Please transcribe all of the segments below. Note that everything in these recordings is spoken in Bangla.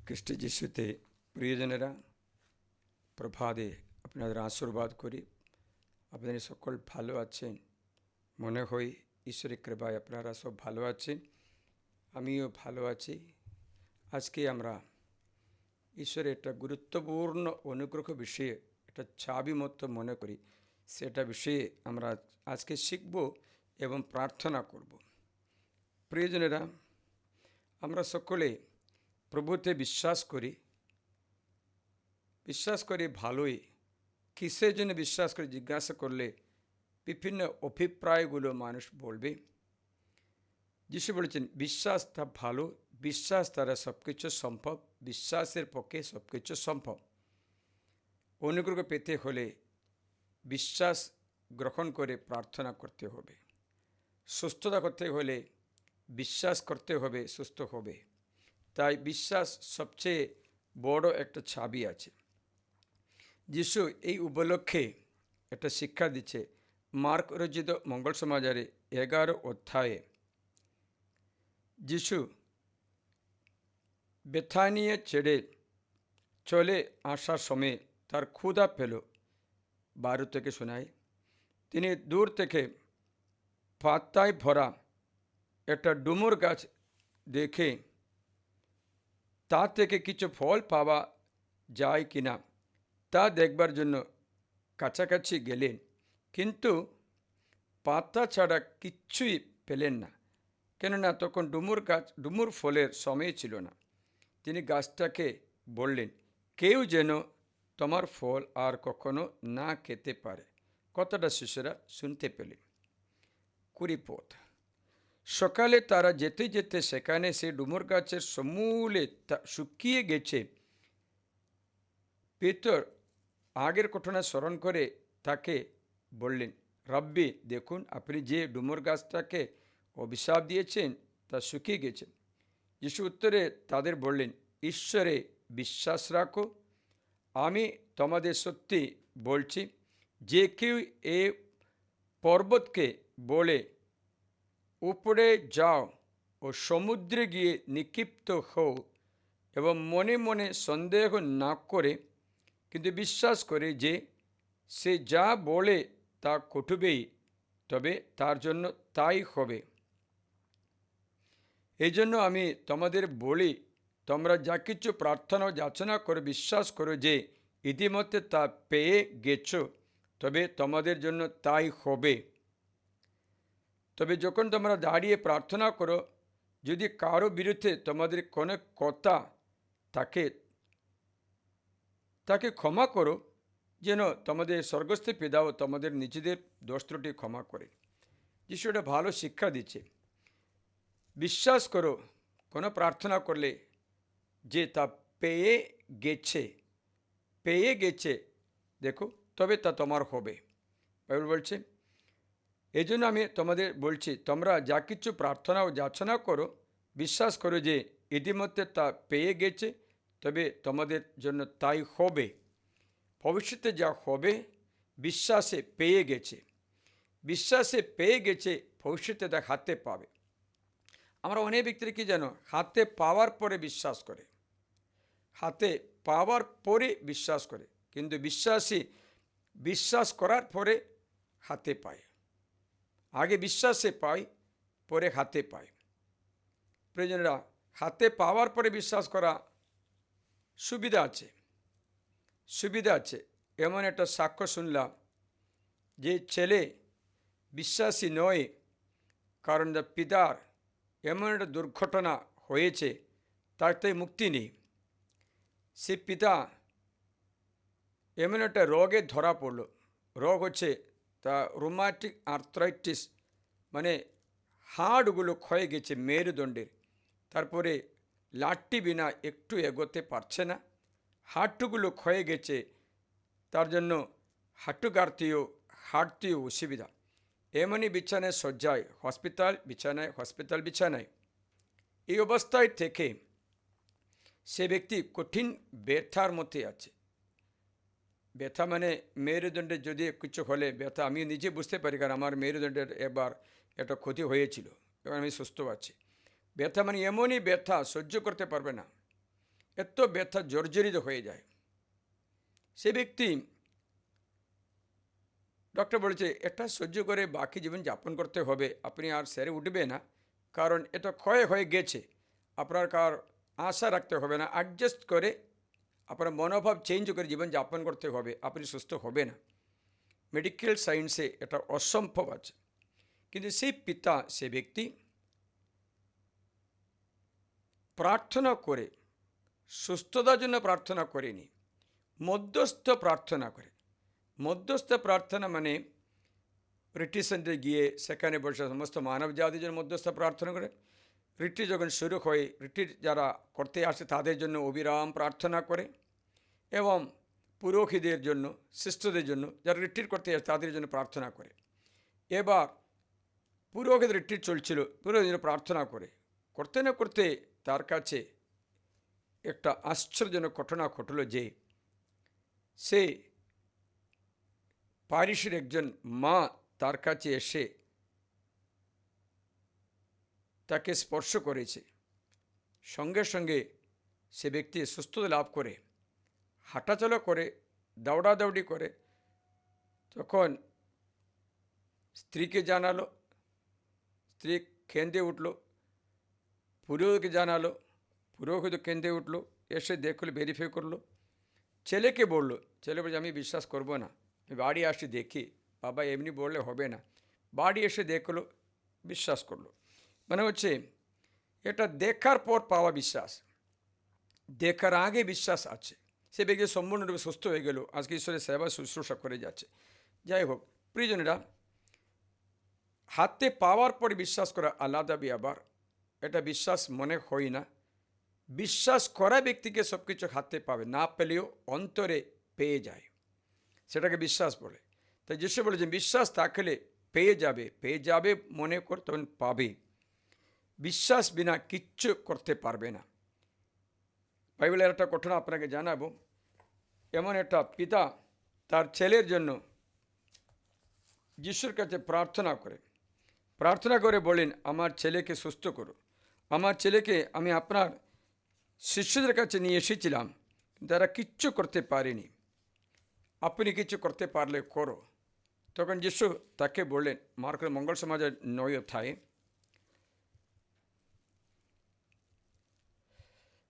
খ্রিস্ট যিশুতে প্রিয়জনেরা, প্রভাতে আপনাদের আশীর্বাদ করি। আপনারা সকল ভালো আছেন মনে হয়। ঈশ্বরের কৃপায় আপনারা সব ভালো আছেন, আমিও ভালো আছি। আজকে আমরা ঈশ্বরের একটা গুরুত্বপূর্ণ অনুগ্রহ বিষয়ে একটা চাবি মতো মনে করি, সেটা বিষয়ে আমরা আজকে শিখব এবং প্রার্থনা করব। প্রিয়জনেরা, আমরা সকলে প্রভুতে বিশ্বাস করি ভালোই। কিসের জন্য বিশ্বাস করে জিজ্ঞাসা করলে বিভিন্ন অভিপ্রায়গুলো মানুষ বলবে। যিশু বলেছেন বিশ্বাসটা ভালো, বিশ্বাস দ্বারা সব কিছু সম্ভব, বিশ্বাসের পক্ষে সব কিছু সম্ভব। অনুগ্রহ পেতে হলে বিশ্বাস গ্রহণ করে প্রার্থনা করতে হবে। সুস্থতা করতে হলে বিশ্বাস করতে হবে, সুস্থ হবে। তাই বিশ্বাস সবচেয়ে বড় একটা চাবি আছে। যিশু এই উপলক্ষে একটা শিক্ষা দিচ্ছে। মার্ক রচিত মঙ্গল সমাচারে 11 অধ্যায়ে যিশু বেথানিয়া ছেড়ে চলে আসার সময় তার ক্ষুধা পেল। 12 থেকে শোনায়, তিনি দূর থেকে পাতায় ভরা একটা ডুমুর গাছ দেখে তা থেকে কিছু ফল পাওয়া যায় কিনা তা দেখবার জন্য কাছাকাছি গেলেন, কিন্তু পাতা ছাড়া কিচ্ছুই পেলেন না, কেননা তখন ডুমুর ফলের সময় ছিল না। তিনি গাছটাকে বললেন, কেউ যেন তোমার ফল আর কখনো না খেতে পারে। কথাটা শিশুরা শুনতে পেলেন। 20 পথ। সকালে তারা যেতে যেতে সেখানে সে ডুমুর গাছের সমূলে শুকিয়ে গেছে। পেতর আগের ঘটনা স্মরণ করে তাকে বললেন, রাব্বি, দেখুন আপনি যে ডুমুর গাছটাকে অভিশাপ দিয়েছেন তা শুকিয়ে গেছে। যিশু উত্তরে তাদের বললেন, ঈশ্বরে বিশ্বাস রাখো। আমি তোমাদের সত্যি বলছি, যে কেউ এ পর্বতকে বলে উপরে যাও ও সমুদ্রে গিয়ে নিক্ষিপ্ত হও এবং মনে মনে সন্দেহ না করে কিন্তু বিশ্বাস করে যে সে যা বলে তা ঘটবেই, তবে তার জন্য তাই হবে। এই জন্য আমি তোমাদের বলি, তোমরা যা কিছু প্রার্থনা ও যাচনা করে বিশ্বাস করো যে ইতিমধ্যে তা পেয়ে গেছো, তবে তোমাদের জন্য তাই হবে। তবে যখন তোমরা দাঁড়িয়ে প্রার্থনা করো, যদি কারো বিরুদ্ধে তোমাদের কোনো কথা থাকে, তাকে ক্ষমা করো, যেন তোমাদের স্বর্গস্থ পিতাও তোমাদের নিজেদের দোষ ত্রুটি ক্ষমা করে। যিশু এটা ভালো শিক্ষা দিচ্ছে। বিশ্বাস করো, কোনো প্রার্থনা করলে যে তা পেয়ে গেছে দেখো, তবে তা তোমার হবে। বাইবেল বলছে, এই জন্য আমি তোমাদের বলছি, তোমরা যা কিছু প্রার্থনা ও যাচনা করো, বিশ্বাস করো যে ইতিমধ্যে তা পেয়ে গেছে, তবে তোমাদের জন্য তাই হবে। ভবিষ্যতে যা হবে বিশ্বাসে পেয়ে গেছে, ভবিষ্যতে তা হাতে পাবে। আমরা অনেক ব্যক্তিরা কি জানো, হাতে পাওয়ার পরে বিশ্বাস করে, কিন্তু বিশ্বাস করার পরে হাতে পায়। আগে বিশ্বাসে পায়, পরে হাতে পায়। প্রিয়জনেরা, হাতে পাওয়ার পরে বিশ্বাস করা সুবিধা আছে। এমন একটা সাক্ষ্য শুনলাম, যে ছেলে বিশ্বাসী নয়, কারণ পিতার এমন একটা দুর্ঘটনা হয়েছে, তার তাই মুক্তি নেই। সে পিতা এমন একটা রোগে ধরা পড়ল। রোগ হচ্ছে তা রোমাটিক আর্থ্রাইটিস, মানে হাড়গুলো ক্ষয়ে গেছে মেরুদণ্ডের। তারপরে লাঠি বিনা একটু এগোতে পারছে না, হাঁটুগুলো ক্ষয়ে গেছে, তার জন্য হাঁটতেও অসুবিধা। এমনই বিছানায় শয্যায়, হসপিটাল বিছানায়। এই অবস্থায় থেকে সে ব্যক্তি কঠিন ব্যথার মধ্যে আছে। ব্যথা মানে মেরুদণ্ডের যদি কিছু হলে ব্যথা আমি নিজে বুঝতে পারি, কারণ আমার মেরুদণ্ডের এবার একটা ক্ষতি হয়েছিল, এবার আমি সুস্থ আছি। ব্যথা মানে এমনই ব্যথা সহ্য করতে পারবে না। এত ব্যথা জর্জরিত হয়ে যায়। সে ব্যক্তি, ডক্টর বলেছে এটা সহ্য করে বাকি জীবন যাপন করতে হবে, আপনি আর সেরে উঠবে না, কারণ এটা ক্ষয় হয়ে গেছে। আপনার কার আশা রাখতে হবে না, অ্যাডজাস্ট করে আপনার মনোভাব চেঞ্জ করে জীবন যাপন করতে হবে, আপনি সুস্থ হবে না। মেডিকেল সায়েন্সে এটা অসম্ভব আছে। কিন্তু সেই পিতা, সে ব্যক্তি প্রার্থনা করে, সুস্থতার জন্য প্রার্থনা করেনি, মধ্যস্থ প্রার্থনা করে। মধ্যস্থ প্রার্থনা মানে রিট্রিট সেন্টারে গিয়ে সেখানে বসে সমস্ত মানব জাতির জন্য মধ্যস্থ প্রার্থনা করে। রিট্রিট যখন শুরু হয়, রিট্রিট যারা করতে আসে তাদের জন্য অবিরাম প্রার্থনা করে, এবং পুরোহিতদের জন্য, শিষ্যদের জন্য, যারা রিট্রিট করতে আসে তাদের জন্য প্রার্থনা করে। এবার পুরোহিত রিট্রিট চলছিল, পুরোহিত জন্য প্রার্থনা করে, করতে না করতে তার কাছে একটা আশ্চর্যজনক ঘটনা ঘটল যে সে প্যারিসের একজন মা তার কাছে এসে তাকে স্পর্শ করেছে। সঙ্গে সঙ্গে সে ব্যক্তি সুস্থতা লাভ করে, হাঁটাচলা করে, দৌড়াদৌড়ি করে। তখন স্ত্রীকে জানালো, স্ত্রী কেঁদে উঠল, পুরোহিতকে জানালো, পুরোহিত কেঁদে উঠলো, এসে দেখলো, ভেরিফাই করলো। ছেলেকে বললো, ছেলে বলছে আমি বিশ্বাস করব না, আমি বাড়ি আসি দেখি। বাবা এমনি বললে হবে না, বাড়ি এসে দেখলো, বিশ্বাস করলো। মানে হচ্ছে এটা দেখার পর পাওয়া বিশ্বাস, দেখার আগে বিশ্বাস আছে। সে ব্যক্তি সম্পূর্ণরূপে সুস্থ হয়ে গেল, আজকে ঈশ্বরের সেবা শুশ্রূষা করে যাচ্ছে। যাই হোক প্রিয়জনেরা, হাতে পাওয়ার পরে বিশ্বাস করা আলাদা ব্যাপার, এটা বিশ্বাস মনে হয় না। বিশ্বাস করা ব্যক্তিকে সব কিছু হাতে পাবে, না পেলেও অন্তরে পেয়ে যায়, সেটাকে বিশ্বাস বলে। তাই যিশু বলেছেন বিশ্বাস থাকলে পেয়ে যাবে মনে কর, তখন পাবে। বিশ্বাস বিনা কিচ্ছু করতে পারবে না। বাইবেলের একটা ঘটনা আপনাকে জানাবো। এমন একটা পিতা তার ছেলের জন্য যিশুর কাছে প্রার্থনা করে বলেন, আমার ছেলেকে সুস্থ করো। আমার ছেলেকে আমি আপনার শিষ্যদের কাছে নিয়ে এসেছিলাম, তারা কিচ্ছু করতে পারেনি, আপনি কিছু করতে পারলে করো। তখন যিশু তাকে বললেন, মার্কের মঙ্গল সমাজের 9 অধ্যায়ে,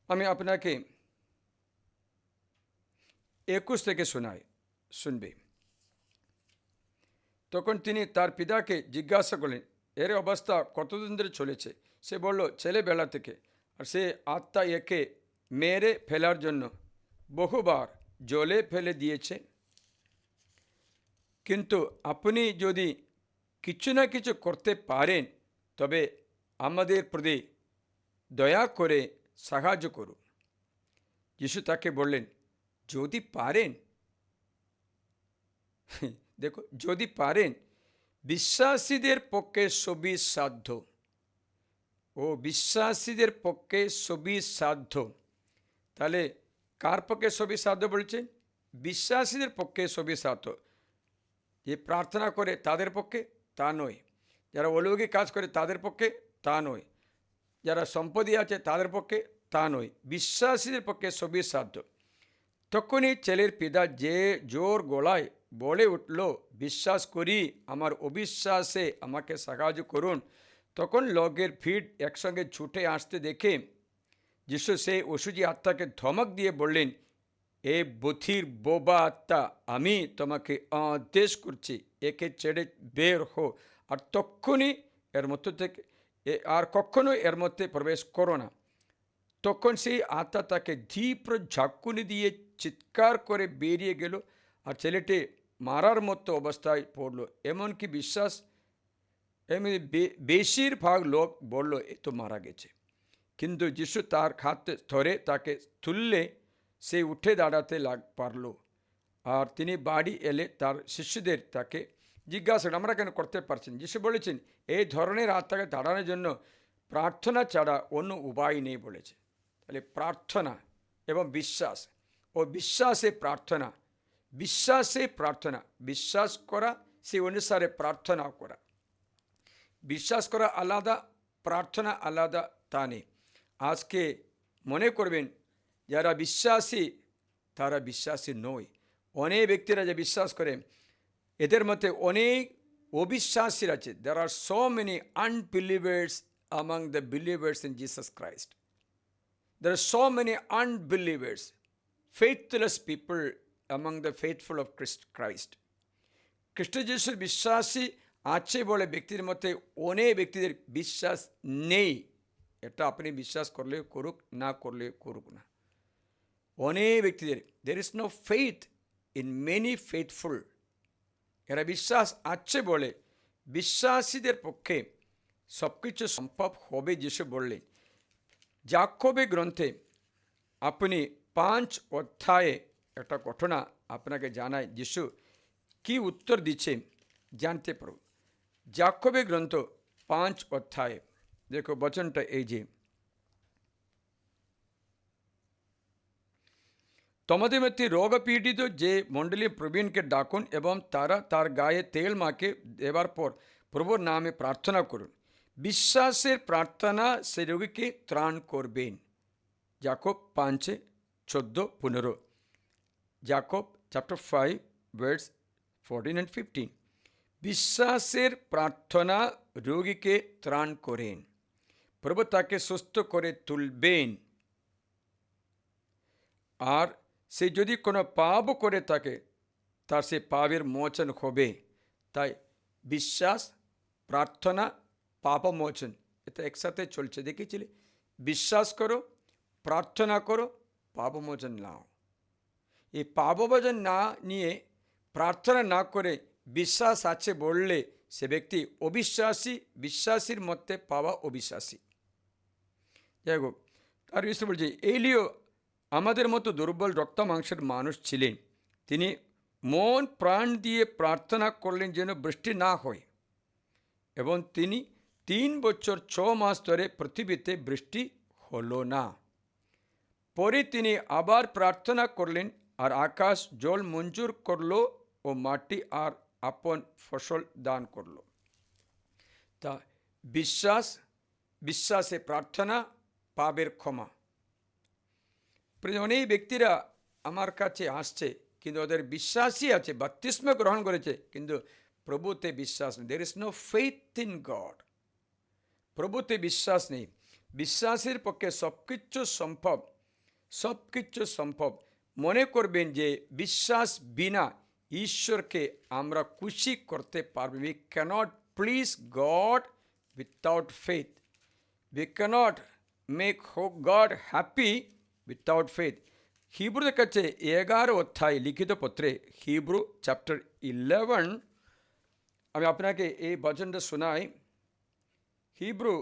আমি আপনাকে 21 থেকে শুনবে। তখন তিনি তার পিতাকে জিজ্ঞাসা করলেন, এর অবস্থা কতদিন ধরে চলেছে? সে বলল, ছেলেবেলা থেকে। আর সে আত্মা একে মেরে ফেলার জন্য বহুবার জলে ফেলে দিয়েছে, কিন্তু আপনি যদি কিছু না কিছু করতে পারেন তবে আমাদের প্রতি দয়া করে সাহায্য করুন। যিশু তাকে বললেন, যদি পারেন, দেখো, যদি পারেন, বিশ্বাসীদের পক্ষে সবই সাধ্য। ও বিশ্বাসীদের পক্ষে সবই সাধ্য। তাহলে কার পক্ষে সবই সাধ্য বলছে? বিশ্বাসীদের পক্ষে সবই সাধ্য। যে প্রার্থনা করে তাদের পক্ষে তা নয়, যারা অলৌকিক কাজ করে তাদের পক্ষে তা নয়, যারা সম্পত্তি আছে তাদের পক্ষে তা নয়, বিশ্বাসীদের পক্ষে সবই সাধ্য। তখনই ছেলের পিতা যে জোর গলায় বলে উঠল, বিশ্বাস করি, আমার অবিশ্বাসে আমাকে সাহায্য করুন। তখন লোকের ভিড় একসঙ্গে ছুটে আসতে দেখে যিশু সেই অসুচি আত্মাকে ধমক দিয়ে বললেন, এ বধির বোবা আত্মা, আমি তোমাকে আদেশ করছি, একে ছেড়ে বের হো, আর তক্ষুনি এর মধ্য থেকে আর কখনো এর মধ্যে প্রবেশ করো না। তখন সেই আত্মা তাকে তীব্র ঝাঁকুনি দিয়ে চিৎকার করে বেরিয়ে গেল, আর ছেলেটি মারার মতো অবস্থায় পড়ল। এমনকি বেশিরভাগ লোক বলল এ তো মারা গেছে। কিন্তু যিশু তার হাত ধরে তাকে তুললে সে উঠে দাঁড়াতে পারল। আর তিনি বাড়ি এলে তার শিষ্যদের তাকে জিজ্ঞাসা করেন, আমরা কেন করতে পারছেন? যিশু বলেছেন, এই ধরনের আত্মাকে দাঁড়ানোর জন্য প্রার্থনা ছাড়া অন্য উপায় নেই বলেছে। তাহলে প্রার্থনা এবং বিশ্বাস, ও বিশ্বাসে প্রার্থনা, বিশ্বাস করা, সেই অনুসারে প্রার্থনা করা। বিশ্বাস করা আলাদা, প্রার্থনা আলাদা তা নেই। আজকে মনে করবেন যারা বিশ্বাসী তারা বিশ্বাসী নয়। অনেক ব্যক্তিরা যে বিশ্বাস করে, এদের মধ্যে অনেক অবিশ্বাসীর আছে। There are so many unbelievers among the believers in Jesus Christ. There are so many unbelievers, faithless people among the faithful of Christ. খ্রিস্ট যিশুর বিশ্বাসী আছে বলে ব্যক্তির মধ্যে অনেক ব্যক্তিদের বিশ্বাস নেই। এটা আপনি বিশ্বাস করলে করুক, না করলে করুক না। অনেক ব্যক্তিদের there is no faith in many faithful. এরা বিশ্বাস আছে বলে বিশ্বাসীদের পক্ষে সব কিছু সম্ভব হবে। যিশু বললেন যাকোবে গ্রন্থে, আপনি 5 অধ্যায়ে একটা ঘটনা আপনাকে জানায় যিশু কি উত্তর দিচ্ছে জানতে পারো। যাকোবে গ্রন্থ 5 অধ্যায়ে দেখো বচনটা এই যে, তোমাদের মধ্যে রোগপীড়িত যে মণ্ডলী প্রবীণকে ডাকুন এবং তারা তার গায়ে তেল মাকে দেবার পর প্রভুর নামে প্রার্থনা করুন। বিশ্বাসের প্রার্থনা সে রোগীকে ত্রাণ করবেন। Jacob 5:14-15। Jacob chapter 5 verse 14 and 15। বিশ্বাসের প্রার্থনা রোগীকে ত্রাণ করেন, প্রভু তাকে সুস্থ করে তুলবেন। আর সে যদি কোনো পাপ করে থাকে তার সে পাপের মোচন হবে। তাই বিশ্বাস, প্রার্থনা, পাপমোচন এটা একসাথে চলছে। দেখেছিলে? বিশ্বাস করো, প্রার্থনা করো, পাপমোচন নাও। এই পাপমোচন না নিয়ে, প্রার্থনা না করে বিশ্বাস আছে বললে সে ব্যক্তি অবিশ্বাসী, বিশ্বাসীর মধ্যে পাওয়া অবিশ্বাসী। যাই হোক, তার বিষয় বলছে এলিও আমাদের মতো দুর্বল রক্ত মাংসের মানুষ ছিলেন। তিনি মন প্রাণ দিয়ে প্রার্থনা করলেন যেন বৃষ্টি না হয়, এবং তিনি 3 বছর 6 মাস ধরে পৃথিবীতে বৃষ্টি হলো না। পরে তিনি আবার প্রার্থনা করলেন, আর আকাশ জল মঞ্জুর করলো ও মাটি আর আপন ফসল দান করলো। তা বিশ্বাসে প্রার্থনা, পাপের ক্ষমা। অনেক ব্যক্তিরা আমার কাছে আসছে, কিন্তু ওদের বিশ্বাসই আছে, বাপ্তিস্ম গ্রহণ করেছে, কিন্তু প্রভুতে বিশ্বাস নেই। There is no faith in God. প্রভুতে বিশ্বাস নেই। বিশ্বাসের পক্ষে সব কিছু সম্ভব, সব কিছু সম্ভব। মনে করবেন যে বিশ্বাস বিনা ঈশ্বরকে আমরা খুশি করতে পারবো। We cannot please God without faith. We cannot make God happy without faith. হিব্রুদের কাছে 11 অধ্যায় লিখিত পত্রে, হিব্রু চ্যাপ্টার 11, আমি আপনাকে এই বচনটা শোনাই। হিব্রু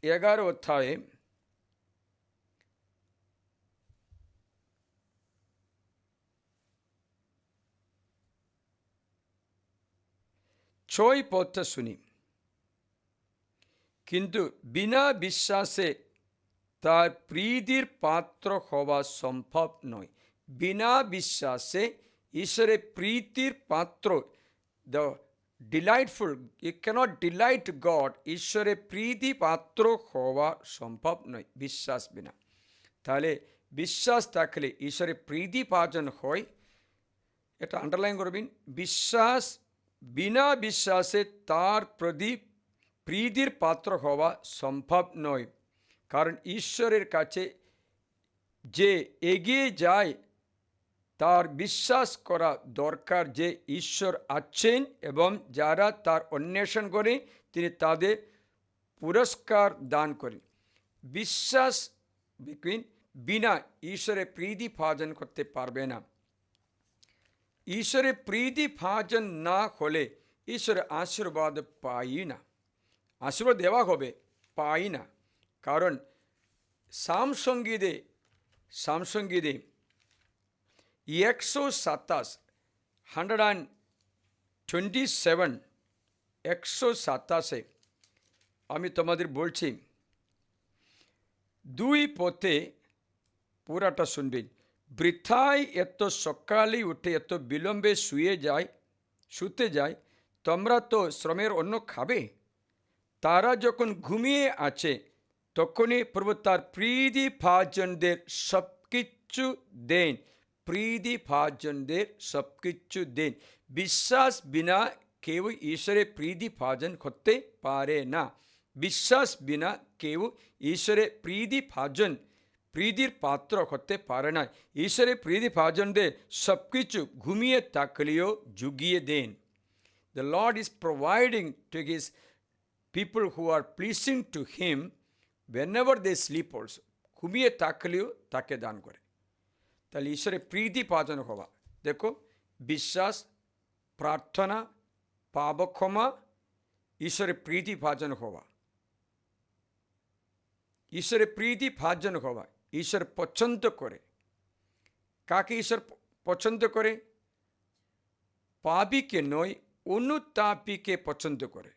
11 অধ্যায়ে 6 পদটা শুনি। কিন্তু বিনা বিশ্বাসে তার প্রীতির পাত্র হওয়া সম্ভব নয়। বিনা বিশ্বাসে ঈশ্বরের প্রীতির পাত্র, the delightful, you cannot delight God, ঈশ্বরের প্রীতি পাত্র হওয়া সম্ভব নয় বিশ্বাস বিনা। তাহলে বিশ্বাস থাকলে ঈশ্বরের প্রীতি পার্জন হয়। এটা আন্ডারলাইন করবেন। বিশ্বাস বিনা বিশ্বাসে তার প্রীতির পাত্র হওয়া সম্ভব নয়। কারণ ঈশ্বরের কাছে যে এগিয়ে যায় তার বিশ্বাস করা দরকার যে ঈশ্বর আছেন, এবং যারা তার অন্বেষণ করে তিনি তাদের পুরস্কার দান করেন। বিশ্বাস বিনা ঈশ্বরের প্রীতি ভাজন করতে পারবে না। ঈশ্বরের প্রীতি ভাজন না হলে ঈশ্বরের আশীর্বাদ পাই না। আশীর্বাদ দেওয়া হবে, পাই না। কারণ সামসঙ্গীতে 127 127 আমি তোমাদের বলছি, 2 পথে পুরাটা শুনবেন। বৃথায় এত সকালে উঠে এত বিলম্বে শুতে যায়, তোমরা তো শ্রমের অন্ন খাবে। তারা যখন ঘুমিয়ে আছে তখনই প্রভু তার প্রীতি ভাজনদের সব কিচ্ছু দেন, প্রীতিভাজনদের সব কিছু দেন। বিশ্বাস বিনা কেউ ঈশ্বরের প্রীতিভাজন করতে পারে না। বিশ্বাস বিনা কেউ ঈশ্বরের প্রীতিভাজন, প্রীতির পাত্র হতে পারে না। ঈশ্বরের প্রীতিভাজনদের সব কিছু ঘুমিয়ে থাকলেও জুগিয়ে দেন। The Lord is providing to His people who are pleasing to Him whenever they sleep also. ঘুমিয়ে থাকলেও তাকে দান করে। তাহলে ঈশ্বরের প্রীতিভাজন হওয়া, দেখো, বিশ্বাস, প্রার্থনা, পাপ ক্ষমা, ঈশ্বরের প্রীতিভাজন হওয়া। ঈশ্বরের প্রীতিভাজন হওয়া, ঈশ্বর পছন্দ করে। কাকে ঈশ্বর পছন্দ করে? পাপীকে নয়, অনুতাপীকে পছন্দ করে।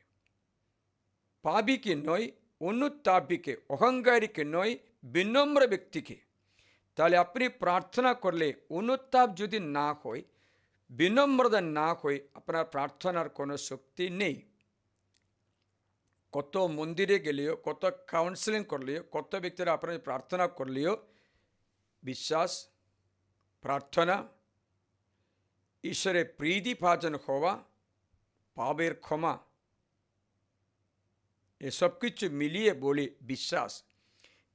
পাপীকে নয়, অনুতাপীকে, অহংকারীকে নয়, বিনম্র ব্যক্তিকে। তাহলে আপনি প্রার্থনা করলে অনুতাপ যদি না হয়, বিনম্রতা না হয়, আপনার প্রার্থনার কোনো শক্তি নেই। কত মন্দিরে গেলেও, কত কাউন্সেলিং করলেও, কত ব্যক্তিরা আপনার প্রার্থনা করলেও বিশ্বাস, প্রার্থনা, ঈশ্বরের প্রীতিভাজন হওয়া, পাপের ক্ষমা, এসব কিছু মিলিয়ে বলি বিশ্বাস।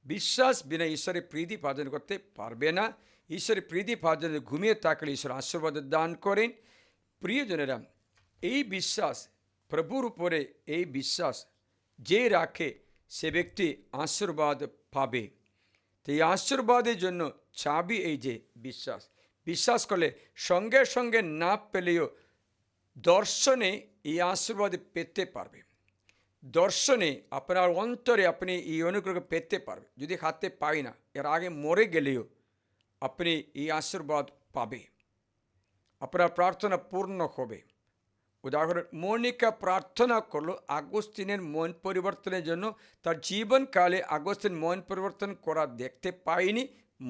বিশ্বাস বিনা ঈশ্বরের প্রীতিভাজন করতে পারবে না। ঈশ্বরের প্রীতিভাজনে ঘুমিয়ে থাকলে ঈশ্বর আশীর্বাদ দান করেন। প্রিয়জনেরা, এই বিশ্বাস, প্রভুর উপরে এই বিশ্বাস যে রাখে সে ব্যক্তি আশীর্বাদ পাবে। তো এই আশীর্বাদের জন্য চাবি এই যে বিশ্বাস। বিশ্বাস করলে সঙ্গে সঙ্গে না পেলেও দর্শনে এই আশীর্বাদ পেতে পারবে। দর্শনে আপনার অন্তরে আপনি এই অনুগ্রহ পেতে পারবে। যদি হাতে পাই না, এর আগে মরে গেলেও আপনি এই আশীর্বাদ পাবে। আপনার প্রার্থনা পূর্ণ হবে। উদাহরণ, মনিকা প্রার্থনা করলো আগস্তিনের মন পরিবর্তনের জন্য। তার জীবনকালে আগস্তিন মন পরিবর্তন করা দেখতে পায়নি।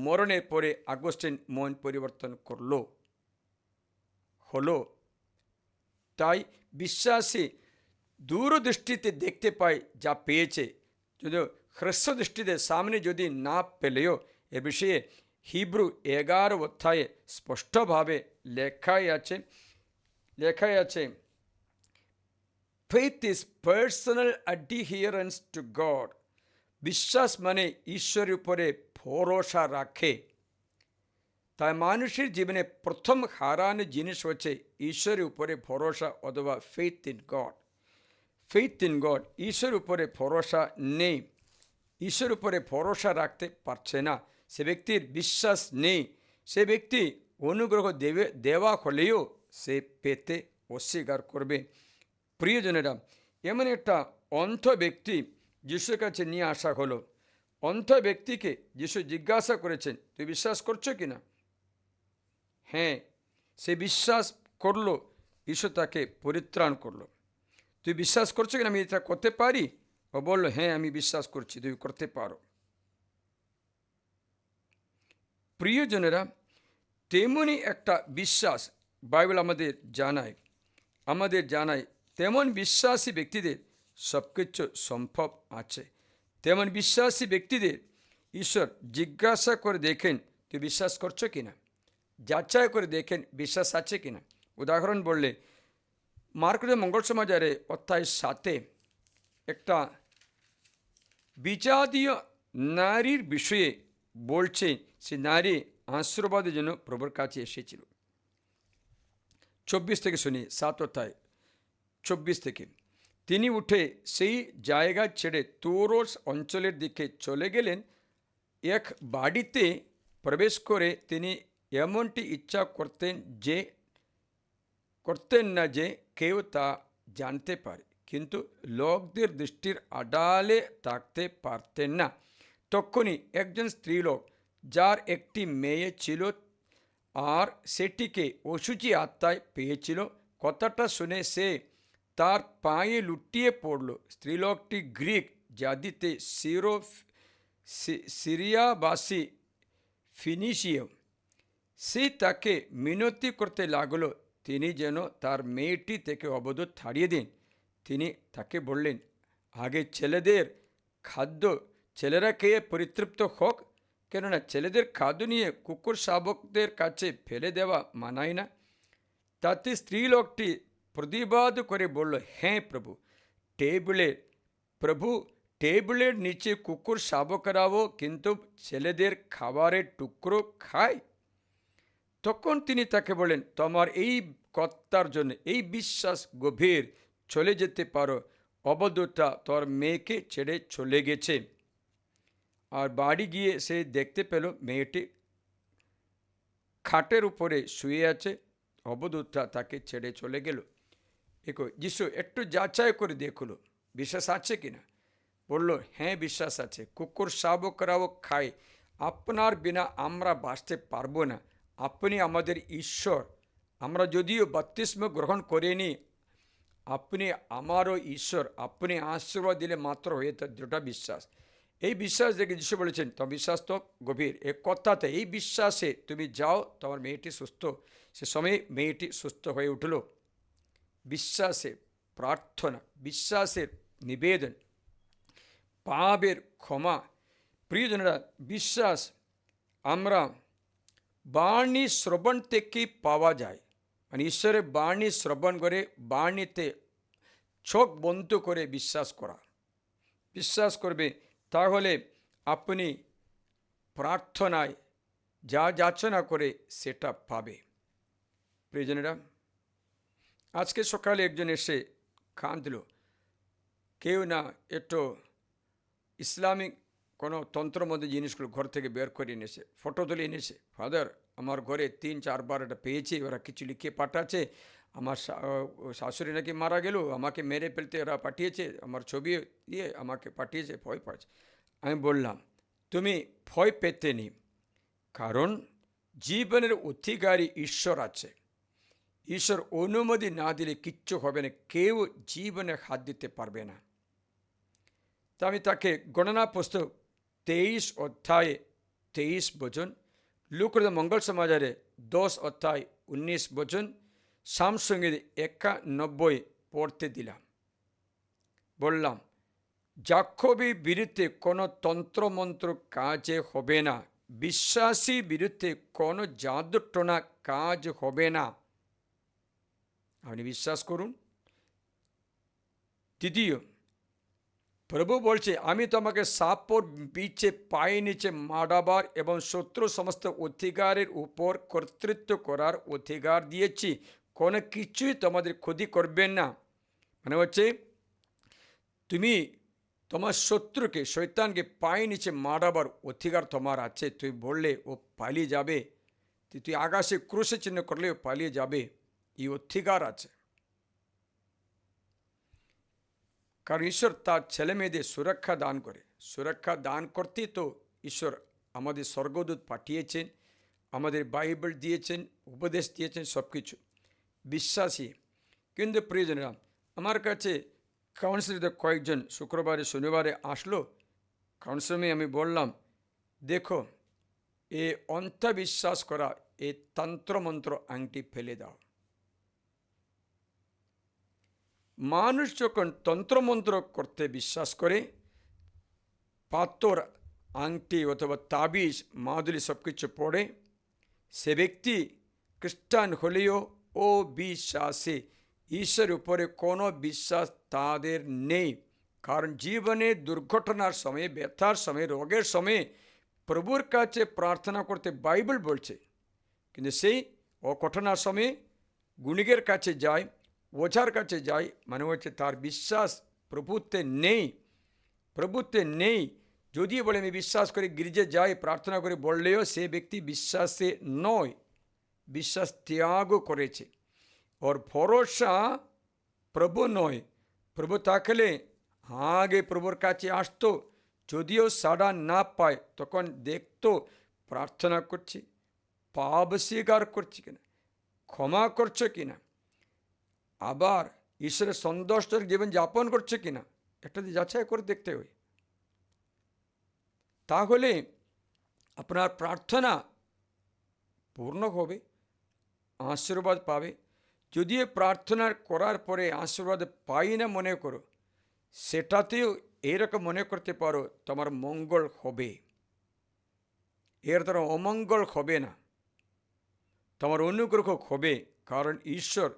মরণের পরে আগস্তিন মন পরিবর্তন হলো। তাই বিশ্বাসী দূরদৃষ্টিতে দেখতে পায় যা পেয়েছে, যদি হ্রস্ব দৃষ্টিতে সামনে যদি না পেলেও এ বিষয়ে হিব্রু 11 অধ্যায়ে স্পষ্টভাবে লেখাই আছে faith is personal adherence to God. বিশ্বাস মানে ঈশ্বরের উপরে ভরসা রাখে। তাই মানুষের জীবনে প্রথম হারানো জিনিস হচ্ছে ঈশ্বরের উপরে ভরসা অথবা faith in god. Faith in god, ঈশ্বরের উপরে ভরসা নেই, ঈশ্বর উপরে ভরসা রাখতে পারছে না, সে ব্যক্তির বিশ্বাস নেই, সে ব্যক্তি অনুগ্রহ দেওয়া হলেও সে পেতে অস্বীকার করবে। প্রিয়জনেরা, এমন একটা অন্ধ ব্যক্তি যিশুর কাছে নিয়ে আসা হলো। অন্ধ ব্যক্তিকে যিশু জিজ্ঞাসা করেছেন, তুই বিশ্বাস করছো কিনা? হ্যাঁ, সে বিশ্বাস করলো। ঈশ্বর তাকে পরিত্রাণ করলো। তুই বিশ্বাস করছো কিনা আমি এটা করতে পারি? ও বললো, হ্যাঁ আমি বিশ্বাস করছি, তুমি করতে পারো। প্রিয়জনেরা, তেমনই একটা বিশ্বাস বাইবেল আমাদের জানায় তেমন বিশ্বাসী ব্যক্তিদের সব কিছু সম্ভব আছে। তেমন বিশ্বাসী ব্যক্তিদের ঈশ্বর জিজ্ঞাসা করে দেখেন, তুই বিশ্বাস করছো কিনা, যাচাই করে দেখেন বিশ্বাস আছে কিনা। উদাহরণ বললে, মার্কসের মঙ্গল সমাচারে অধ্যায় 7 একটা বিজাতীয় নারীর বিষয়ে বলছে, সে নারী আশীর্বাদের জন্য প্রভুর কাছে এসেছিল। 24 থেকে শুনি, 7 অধ্যায় 24 থেকে। তিনি উঠে সেই জায়গা ছেড়ে তুরোস অঞ্চলের দিকে চলে গেলেন। এক বাড়িতে প্রবেশ করে তিনি এমনটি ইচ্ছা করতেন না যে কেউ তা জানতে পারে, কিন্তু লোকদের দৃষ্টির আড়ালে থাকতে পারতেন না। তখনই একজন স্ত্রীলোক, যার একটি মেয়ে ছিল আর সেটিকে অশুচি আত্মায় পেয়েছিল, কথাটা শুনে সে তার পায়ে লুটিয়ে পড়ল। স্ত্রীলোকটি গ্রিক জাতিতে সিরিয়াবাসী ফিনিশীয়। সে তাকে মিনতি করতে লাগলো তিনি যেন তার মেয়েটি থেকে অবরোধ ছাড়িয়ে দিন। তিনি তাকে বললেন, আগে ছেলেদের খাদ্য ছেলেরা খেয়ে পরিতৃপ্ত হোক, কেননা ছেলেদের খাদ্য নিয়ে কুকুর শাবকদের কাছে ফেলে দেওয়া মানায় না। তাতে স্ত্রীলোকটি প্রতিবাদ করে বলল, হ্যাঁ প্রভু, প্রভু টেবিলের নিচে কুকুর শাবকরাও কিন্তু ছেলেদের খাবারের টুকরো খায়। তখন তিনি তাকে বলেন, তোমার এই কর্তার জন্য এই বিশ্বাস গভীর, চলে যেতে পারো। অবধূতটা তোর মেয়েকে ছেড়ে চলে গেছে। আর বাড়ি গিয়ে সে দেখতে পেল মেয়েটি খাটের উপরে শুয়ে আছে। অবধূতটা তাকে ছেড়ে চলে গেল। দেখো, যিশু একটু যাচাই করে দেখলো বিশ্বাস আছে কিনা। বলল, হ্যাঁ বিশ্বাস আছে, কুকুর শাবকরাও খায়, আপনার বিনা আমরা বাঁচতে পারবো না। আপনি আমাদের ঈশ্বর। আমরা যদিও বাপ্তিস্ম গ্রহণ করিনি, আপনি আমারও ঈশ্বর। আপনি আশীর্বাদ দিলে মাত্র হয়ে তার দৃঢ় বিশ্বাস। এই বিশ্বাস দেখে যিশু বলেছেন, তোমার বিশ্বাস তো গভীর। এই কথাতে, এই বিশ্বাসে তুমি যাও, তোমার মেয়েটি সুস্থ। সে সময় মেয়েটি সুস্থ হয়ে উঠল। বিশ্বাসে প্রার্থনা, বিশ্বাসের নিবেদন, পাপের ক্ষমা। প্রিয়জনেরা, বিশ্বাস আমরা বাণী শ্রবণ থেকেই পাওয়া যায়। মানে ঈশ্বরের বাণী শ্রবণ করে বাণীতে চোখ বন্ধ করে বিশ্বাস করা। বিশ্বাস করবে, তাহলে আপনি প্রার্থনায় যা যাচনা করে সেটা পাবে। প্রিয়জনেরা, আজকে সকালে একজন এসে কাঁদল। কেউ না একটু ইসলামিক কোনো তন্ত্রমধ্যে জিনিসগুলো ঘর থেকে বের করে এনেছে, ফটো তুলে এনেছে। ফাদার, আমার ঘরে 3-4 বার এটা পেয়েছি, ওরা কিছু লিখে পাঠাচ্ছে, আমার শাশুড়ি নাকি মারা গেল, আমাকে মেরে ফেলতে ওরা পাঠিয়েছে, আমার ছবি দিয়ে আমাকে পাঠিয়েছে, ভয় পাচ্ছে। আমি বললাম, তুমি ভয় পেতে নি, কারণ জীবনের অধিকারী ঈশ্বর আছে। ঈশ্বর অনুমতি না দিলে কিচ্ছু হবে না, কেউ জীবনে হাত দিতে পারবে না। তা আমি তাকে গণনা পুস্তক 23 অধ্যায়ে 23 বচন, লুকর মঙ্গল সমাচারে 10 অধ্যায় 19 বচন, সামসঙ্গীত 91 পড়তে দিলাম। বললাম, যাকবের বিরুদ্ধে কোনো তন্ত্রমন্ত্র কাজে হবে না, বিশ্বাসী বিরুদ্ধে কোনো জাদুটোনা কাজ হবে না। আপনি বিশ্বাস করুন। দ্বিতীয়, প্রভু বলছে, আমি তোমাকে সাপর বিছে পায়ে নিচে মারাবার এবং শত্রু সমস্ত অধিকারের উপর কর্তৃত্ব করার অধিকার দিয়েছি, কোনো কিছুই তোমাদের ক্ষতি করবেন না। মানে হচ্ছে, তুমি তোমার শত্রুকে, শয়তানকে পায়ে নিচে মারাবার অধিকার তোমার আছে। তুই বললে ও পালিয়ে যাবে, তুই আকাশে ক্রুশে চিহ্ন করলে ও পালিয়ে যাবে, এই অধিকার আছে। কারণ ঈশ্বর তার ছেলে মেয়েদের সুরক্ষা দান করে। সুরক্ষা দান করতেই তো ঈশ্বর আমাদের স্বর্গদূত পাঠিয়েছেন, আমাদের বাইবেল দিয়েছেন, উপদেশ দিয়েছেন, সব কিছু বিশ্বাসী। কিন্তু প্রিয়জনেরা, আমার কাছে কাউন্সিলরদের কয়েকজন শুক্রবারে শনিবারে আসলো। কাউন্সিলে আমি বললাম, দেখো, এ অন্ধবিশ্বাস করা, এ তন্ত্রমন্ত্র আংটি ফেলে দাও। মানুষ যখন তন্ত্রমন্ত্র করতে বিশ্বাস করে, পাথর, আংটি অথবা তাবিজ, মাদুলি সব কিছু পড়ে, সে ব্যক্তি খ্রিস্টান হলেও ও বিশ্বাসী। ঈশ্বরের উপরে কোনো বিশ্বাস তাদের নেই। কারণ জীবনে দুর্ঘটনার সময়, ব্যথার সময়, রোগের সময় প্রভুর কাছে প্রার্থনা করতে বাইবেল বলছে, কিন্তু সেই ঘটনার সময় গুণিকের কাছে যায়, ওঝার কাছে যায়, মানে হচ্ছে তার বিশ্বাস প্রভুত্বে নেই। প্রভুত্বে নেই। যদি বলে আমি বিশ্বাস করে গির্জে যাই, প্রার্থনা করে, বললেও সে ব্যক্তি বিশ্বাসে নয়, বিশ্বাস ত্যাগ করেছে। ওর ভরসা প্রভু নয়। প্রভু থাকলে আগে প্রভুর কাছে আসতো, যদিও সাড়া না পায় তখন দেখতো প্রার্থনা করছি, পাপ স্বীকার করছি কিনা, ক্ষমা করছে কিনা, আবার ঈশ্বরের সন্তুষ্ট জীবন যাপন করছে কিনা, একটা যাচাই করে দেখতে হয়। তাহলে আপনার প্রার্থনা পূর্ণ হবে, আশীর্বাদ পাবে। যদি প্রার্থনা করার পরে আশীর্বাদ পাই না মনে করো, সেটাতেও এরকম মনে করতে পারো তোমার মঙ্গল হবে। এর দ্বারা অমঙ্গল হবে না, তোমার অনুগ্রহ হবে, কারণ ঈশ্বর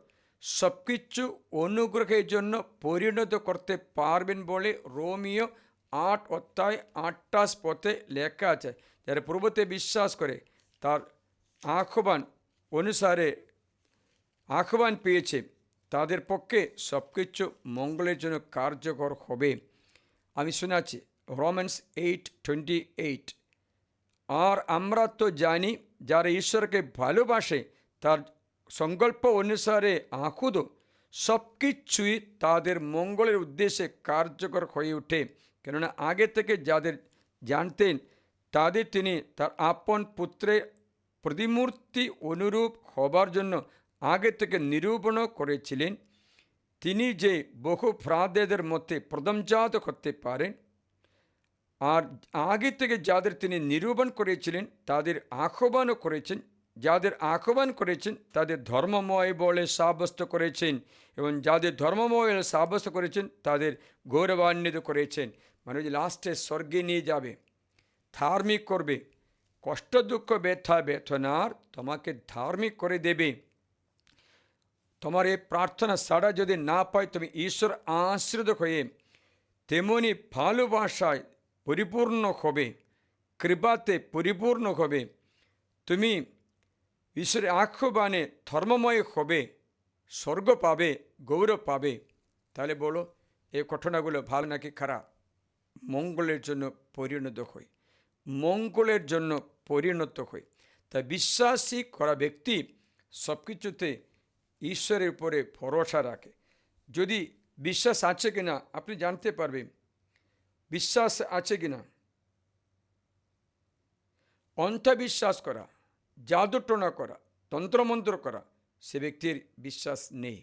সব কিছু অনুগ্রহের জন্য পরিণত করতে পারবেন বলে রোমিও 8:28 লেখা আছে। যারা প্রভুতে বিশ্বাস করে তার আহ্বান অনুসারে আহ্বান পেয়েছে, তাদের পক্ষে সব কিছু মঙ্গলের জন্য কার্যকর হবে। আমি শোনাচ্ছি রোম্যান্স 8:28, আর আমরা তো জানি যারা ঈশ্বরকে ভালোবাসে তার সংকল্প অনুসারে আঁকুদ সব কিছুই তাদের মঙ্গলের উদ্দেশ্যে কার্যকর হয়ে ওঠে। কেননা আগে থেকে যাদের জানতেন তাদের তিনি তার আপন পুত্রের প্রতিমূর্তি অনুরূপ হবার জন্য আগে থেকে নিরূপণ করেছিলেন। তিনি যে বহু প্রাদেদের মধ্যে প্রথমজাত করতে পারেন, আর আগে থেকে যাদের তিনি নিরূপণ করেছিলেন তাদের আহ্বানও করেছেন, যাদের আহ্বান করেছেন তাদের ধর্মময় বলে সাব্যস্ত করেছেন, এবং যাদের ধর্মময় বলে সাব্যস্ত করেছেন তাদের গৌরবান্বিত করেছেন। মানে যে লাস্টে স্বর্গে নিয়ে যাবে, ধার্মিক করবে, কষ্ট দুঃখ ব্যথা বেদনার তোমাকে ধার্মিক করে দেবে। তোমার এই প্রার্থনা ছাড়া যদি না পাই তুমি ঈশ্বর আশ্রিত হয়ে তেমনি ভালোবাসায় পরিপূর্ণ হবে, কৃপাতে পরিপূর্ণ হবে, তুমি ঈশ্বরের আহ্বানে ধর্মময় হবে, স্বর্গ পাবে, গৌরব পাবে। তাহলে বলো এই ঘটনাগুলো ভালো নাকি খারাপ? মঙ্গলের জন্য পরিণত হয়, মঙ্গলের জন্য পরিণত হয়। তাই বিশ্বাসী করা ব্যক্তি সব কিছুতে ঈশ্বরের উপরে ভরসা রাখে। যদি বিশ্বাস আছে কিনা আপনি জানতে পারবেন, বিশ্বাস আছে কিনা। অন্ধবিশ্বাস করা, জাদুটনা করা, তন্ত্রমন্ত্র করা, সে ব্যক্তির বিশ্বাস নেই।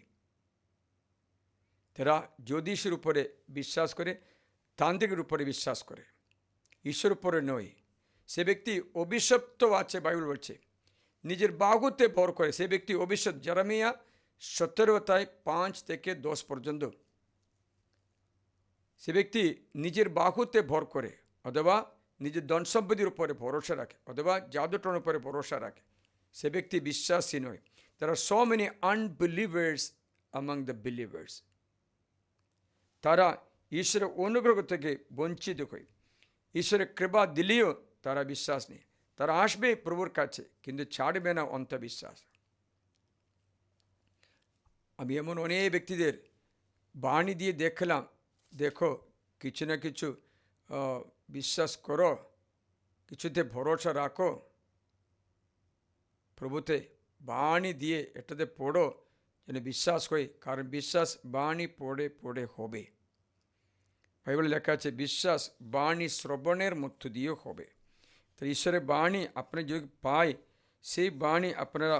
তারা জ্যোতিষের উপরে বিশ্বাস করে, তান্ত্রিকের উপরে বিশ্বাস করে, ঈশ্বরের উপরে নয়। সে ব্যক্তি অভিশপ্ত আছে, বাইবেল বলছে। নিজের বাহুতে ভর করে সে ব্যক্তি অভিশপ্ত। যেরেমিয়া 17:5-10 পর্যন্ত সে ব্যক্তি নিজের বাহুতে ভর করে, অথবা নিজের ধন সম্পত্তির উপরে ভরসা রাখে, অথবা জাদুটনের উপরে ভরসা রাখে, সে ব্যক্তি বিশ্বাসী নয়। There are so many unbelievers among the believers. তারা ঈশ্বরের অনুগ্রহ থেকে বঞ্চিত হয়। ঈশ্বরের কৃপা দিলেও তারা বিশ্বাস নেই। তারা আসবে প্রভুর কাছে, কিন্তু ছাড়বে না অন্ধবিশ্বাস। আমি এমন অনেক ব্যক্তিদের বাণী দিয়ে দেখলাম, দেখো কিছু না কিছু বিশ্বাস করো, কিছুতে ভরসা রাখো, প্রভুতে বাণী দিয়ে এটাতে পড়ো যেন বিশ্বাস হয়, কারণ বিশ্বাস বাণী পড়ে পড়ে হবে। বাইবেলে লেখা আছে বিশ্বাস বাণী শ্রবণের মধ্য দিয়েও হবে। তো ঈশ্বরের বাণী আপনি যদি পাই, সেই বাণী আপনারা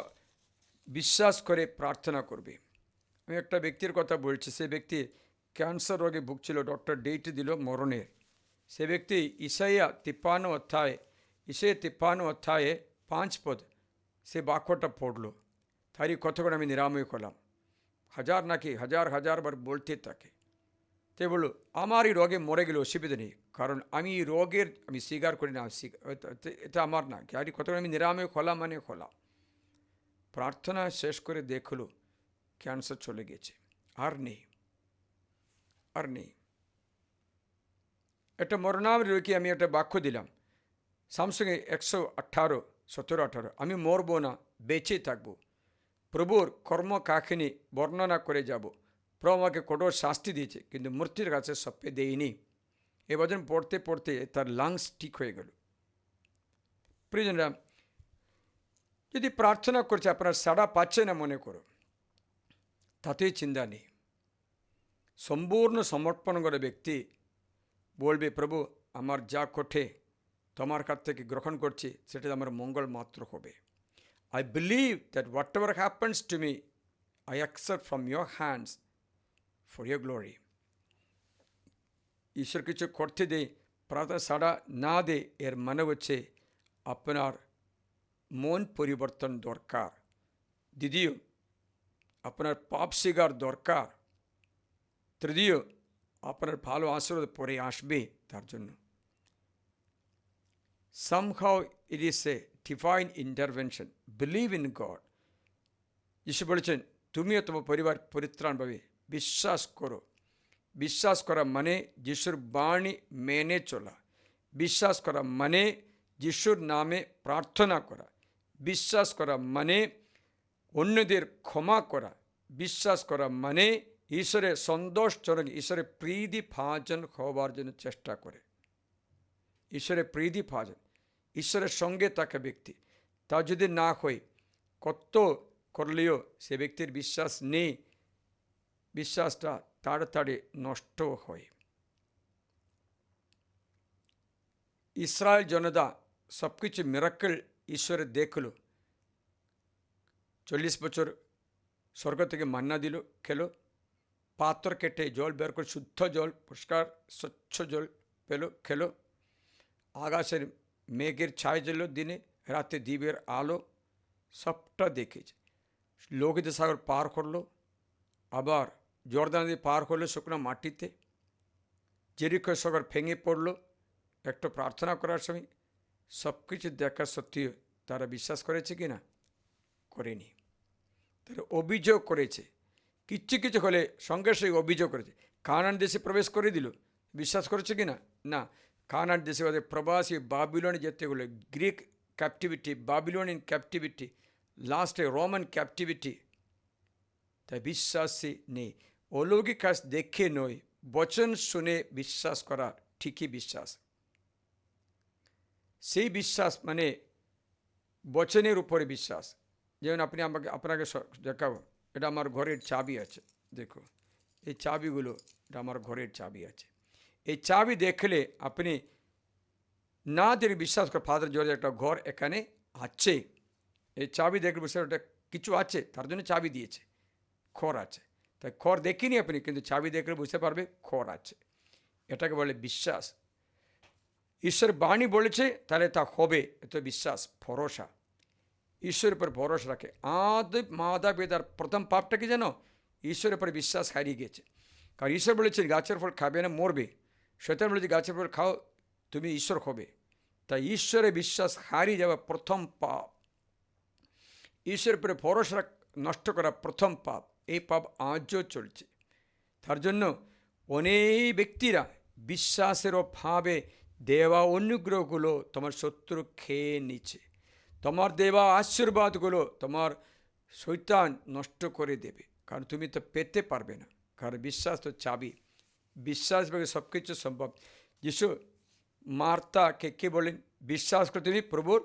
বিশ্বাস করে প্রার্থনা করবে। আমি একটা ব্যক্তির কথা বলছি, সে ব্যক্তি ক্যান্সার রোগে ভুগছিল, ডক্টর ডেট দিল মরণের। সে ব্যক্তি ইসাইয়া 53 5 পদ সে বাক্যটা পড়লো, তারই কতক্ষণ আমি নিরাময় করলাম। হাজার বার বলতে থাকে। তে বললো আমার এই রোগে মরে গেলে অসুবিধা নেই, কারণ আমি এই রোগের আমি স্বীকার করি না, এটা আমার না। আর কতক্ষণ আমি নিরাময় খোলা মানে খোলা। প্রার্থনা শেষ করে দেখলো ক্যান্সার চলে গেছে, আর নেই। একটা মরণাম রোগী আমি একটা বাক্য দিলাম, স্যামসংয়ে 118 আমি মরবো না, বেঁচে থাকবো, প্রভুর কর্মকাহিনী বর্ণনা করে যাব। প্রভু আমাকে কঠোর শাস্তি দিয়েছে, কিন্তু মূর্তির কাছে সপ্পে দেয়নি। এ বচন পড়তে পড়তে তার লাংস ঠিক হয়ে গেল। প্রিয়জনরা, যদি প্রার্থনা করছে আপনার সাড়া পাচ্ছে না মনে করো, তাতেই চিন্তা নেই। সম্পূর্ণ সমর্পণ করে ব্যক্তি বলবে প্রভু আমার যা ঘটে তোমার কাছ থেকে গ্রহণ করছি, সেটা আমার মঙ্গল মাত্র হবে। I believe that whatever happens to me, I accept from your hands for your glory. ঈশ্বর কিছু করতে দেয়, প্রার্থনা ছাড়া না দে, এর মানে হচ্ছে আপনার মন পরিবর্তন দরকার। দ্বিতীয়, আপনার পাপ স্বীকার দরকার। তৃতীয়, আপনার ভালো আশীর্বাদ পরে আসবে তার জন্য। somehow it is a divine intervention. Believe in God. যিশু বলেছেন তুমিও তোমার পরিবার পরিত্রাণ পাবে, বিশ্বাস করো। বিশ্বাস করা মানে যিশুর বাণী মেনে চলা, বিশ্বাস করা মানে যিশুর নামে প্রার্থনা করা, বিশ্বাস করা মানে অন্যদের ক্ষমা করা, বিশ্বাস করা মানে ঈশ্বরের সন্তোষজনক, ঈশ্বরের প্রীতি ভাজন হবার জন্য চেষ্টা করে। ঈশ্বরের প্রীতি ভাজন, ঈশ্বরের সঙ্গে থাকা ব্যক্তি, তা যদি না হয় কত করলেও সে ব্যক্তির বিশ্বাস নেই, বিশ্বাসটা তাড়াতাড়ি নষ্ট হয়। ইসরায়েল জনতা সব কিছু মিরাকল ঈশ্বরে দেখলো। 40 বছর স্বর্গ থেকে মান্না দিল, খেলো, পাত্র কেটে জল বের করে শুদ্ধ জল, পরিষ্কার স্বচ্ছ জল পেলো, খেলো, আকাশের মেঘের ছায় ছিল দিনে, রাতে দ্বীপের আলো, সবটা দেখেছে। লোহিত সাগর পার করলো, আবার জর্দান নদী পার করলো শুকনো মাটিতে, জেরিকো সাগর ভেঙে পড়লো একটু প্রার্থনা করার সময়। সব কিছু দেখা সত্ত্বেও তারা বিশ্বাস করেছে কি না? করেনি। তারা অভিযোগ করেছে, কিচ্ছু কিছু হলে সঙ্গে সঙ্গে অভিযোগ করেছে। কানান দেশে প্রবেশ করে দিল, বিশ্বাস করেছে কি না? না। কানান দেশে ওদের প্রবাসী বাবিলনে যেতে হলো, গ্রিক ক্যাপটিভিটি, বাবিলনিয়ান ক্যাপটিভিটি, লাস্টে রোমান ক্যাপটিভিটি। তাই বিশ্বাসী নেই। অলৌকিক কাজ দেখে নয়, বচন শুনে বিশ্বাস করা ঠিকই বিশ্বাস। সেই বিশ্বাস মানে বচনের উপরে বিশ্বাস। যেমন আপনাকে দেখাবো, এটা আমার ঘরের চাবি আছে, দেখো এই চাবিগুলো, এটা আমার ঘরের চাবি আছে। এই চাবি দেখলে আপনি না দেখে বিশ্বাস করে ফাদার জর্জ একটা ঘর এখানে আছে। এই চাবি দেখলে বুঝতে ওটা কিছু আছে, তার জন্য চাবি দিয়েছে, খড় আছে। তাই খড় দেখিনি আপনি, কিন্তু চাবি দেখলে বুঝতে পারবে খড় আছে। এটাকে বলে বিশ্বাস। ঈশ্বর বাণী বলেছে তাহলে তা হবে, এত বিশ্বাস, ভরসা। ঈশ্বরের উপর ভরসা রাখে। মাদা বেদার প্রথম পাপটা কি জানো? ঈশ্বরের উপরে বিশ্বাস হারিয়ে গেছে। কারণ ঈশ্বর বলেছেন গাছের ফল খাবে না, মরবে। শয়তান বলেছে গাছের ফল খাও তুমি ঈশ্বর হবে। তাই ঈশ্বরে বিশ্বাস হারিয়ে যাওয়া প্রথম পাপ, ঈশ্বরের উপরে ভরসা নষ্ট করা প্রথম পাপ। এই পাপ আজও চলছে। তার জন্য অনেক ব্যক্তিরা বিশ্বাসের অভাবে দেওয়া অনুগ্রহগুলো তোমার শত্রু খেয়ে নিচ্ছে। তোমার দেওয়া আশীর্বাদগুলো তোমার শয়তান নষ্ট করে দেবে, কারণ তুমি তো পেতে পারবে না। কারণ বিশ্বাস তো চাবি, বিশ্বাস ভাবে সব কিছু সম্ভব। যিশু মার্তাকে কে বলেন? বিশ্বাস করে তুমি প্রভুর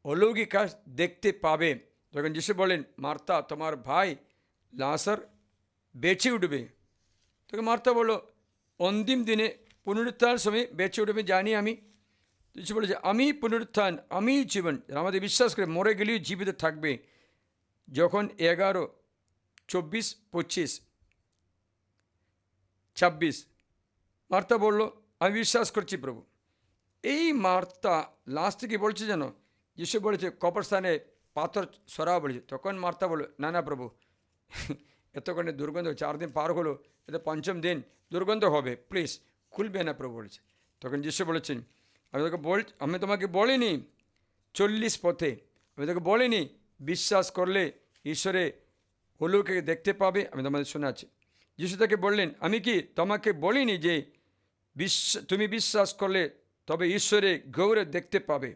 অলৌকিক কাজ দেখতে পাবে। যখন যিশু বলেন মার্তা তোমার ভাই লাজার বেঁচে উঠবে, তখন মার্তা বলল অন্তিম দিনে পুনরুত্থানের সময় বেঁচে উঠবে জানি আমি। যিশু বলেছে আমি পুনরুত্থান, আমি জীবন। আমাদের বিশ্বাস করে মরে গেলেও জীবিত থাকবে। যখন 11, 24, 25, 26 মার্তা বলল আমি বিশ্বাস করছি প্রভু। এই মার্তা লাস্টে কি বলছে যেন? যিশু বলেছে কবরস্থানে পাথর সরাও বলেছে। তখন মার্তা বলল না না প্রভু, এতক্ষণে দুর্গন্ধ, 4 দিন পার হলো, এটা 5ম দিন, দুর্গন্ধ হবে, প্লিজ খুলবে না প্রভু বলেছে। তখন যিশু বলেছেন আমি তোমাকে বলিনি 40 পথে, আমি তোকে বলিনি বিশ্বাস করলে ঈশ্বরে অলৌকিক দেখতে পাবে? আমি তোমাদের শোনাচ্ছি। যিশু তাকে বললেন আমি কি তোমাকে বলিনি যে তুমি বিশ্বাস করলে তবে ঈশ্বরে গৌরব দেখতে পাবে?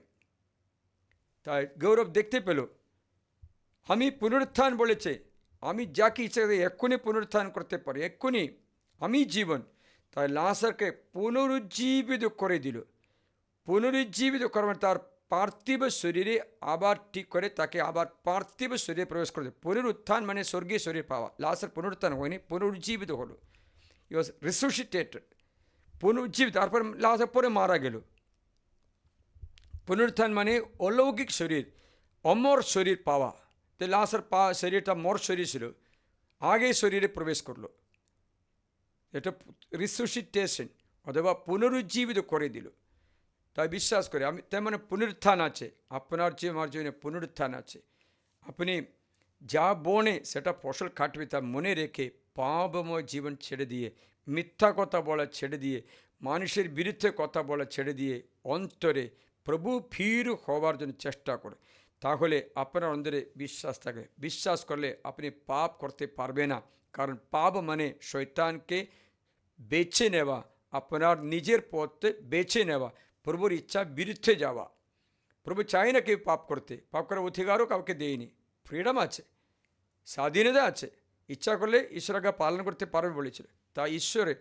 তাই গৌরব দেখতে পেল। আমি পুনরুত্থান বলেছে, আমি যাকে ইচ্ছা এক্ষুনি পুনরুত্থান করতে পারি, এক্ষুনি, আমি জীবন। তাই লাজারকে পুনরুজ্জীবিত করে দিল। পুনরুজ্জীবিত করার তার পার্থিব শরীরে আবার ঠিক করে তাকে আবার পার্থিব শরীরে প্রবেশ করে দিল। পুনরুত্থান মানে স্বর্গীয় শরীর পাওয়া। লাজার পুনরুত্থান হয়নি, পুনরুজ্জীবিত হলো। ই ওয়াজ রিসোসিটেটেড, পুনরুজ্জীবিত। তারপর লাজার পরে মারা গেল। পুনরুত্থান মানে অলৌকিক শরীর, অমর শরীর পাওয়া। তো লাজার শরীরটা মর শরীর ছিল, আগে শরীরে প্রবেশ করলো। এটা রিসোসিটেশন অথবা পুনরুজ্জীবিত করে দিল। তাই বিশ্বাস করে আমি, তার মানে পুনরুত্থান আছে। আপনার যে আমার জন্য পুনরুত্থান আছে। আপনি যা বনে সেটা ফসল কাটবে তা মনে রেখে পাপময় জীবন ছেড়ে দিয়ে, মিথ্যা কথা বলা ছেড়ে দিয়ে, মানুষের বিরুদ্ধে কথা বলা ছেড়ে দিয়ে অন্তরে প্রভু ফির হওয়ার জন্য চেষ্টা করে, তাহলে আপনার অন্তরে বিশ্বাস থাকে। বিশ্বাস করলে আপনি পাপ করতে পারবে না, কারণ পাপ মানে শয়তানকে বেছে নেওয়া, আপনার নিজের পথে বেছে নেওয়া, প্রভুর ইচ্ছা বিরুদ্ধে যাওয়া। প্রভু চায় না কেউ পাপ করতে, পাপ করার অধিকারও কাউকে দেয়নি। ফ্রিডম আছে, স্বাধীনতা আছে, ইচ্ছা করলে ঈশ্বরকে পালন করতে পারবে বলেছিল। তা ঈশ্বরে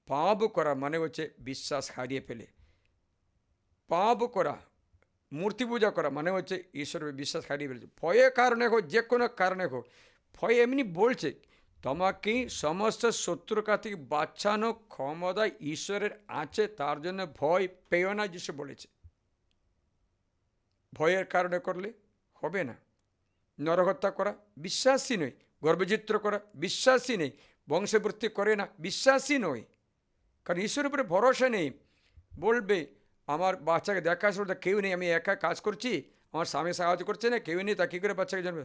পাপ করা মানে হচ্ছে বিশ্বাস হারিয়ে ফেলে। পাপ করা, মূর্তি পূজা করা মানে হচ্ছে ঈশ্বরের বিশ্বাস হারিয়ে ফেলেছে। ভয়ের কারণে হোক, যে কোনো কারণে হোক, ভয় এমনি বলছে তোমাকে সমস্ত শত্রুর কাছ থেকে বাঁচানো ক্ষমতা ঈশ্বরের আছে, তার জন্য ভয় পেও না, যিশু বলেছে। ভয়ের কারণে করলে হবে না। নরহত্যা করা বিশ্বাসী নয়, গর্ভচিত্র করা বিশ্বাসী নেই, বংশবৃদ্ধি করে না বিশ্বাসী নয়, কারণ ঈশ্বরের উপরে ভরসা নেই। বলবে আমার বাচ্চাকে দেখাশোনা কেউ নেই, আমি একা কাজ করছি, আমার স্বামী সাহায্য করছে না, কেউ নেই, তা কী করে বাচ্চাকে জন্ম?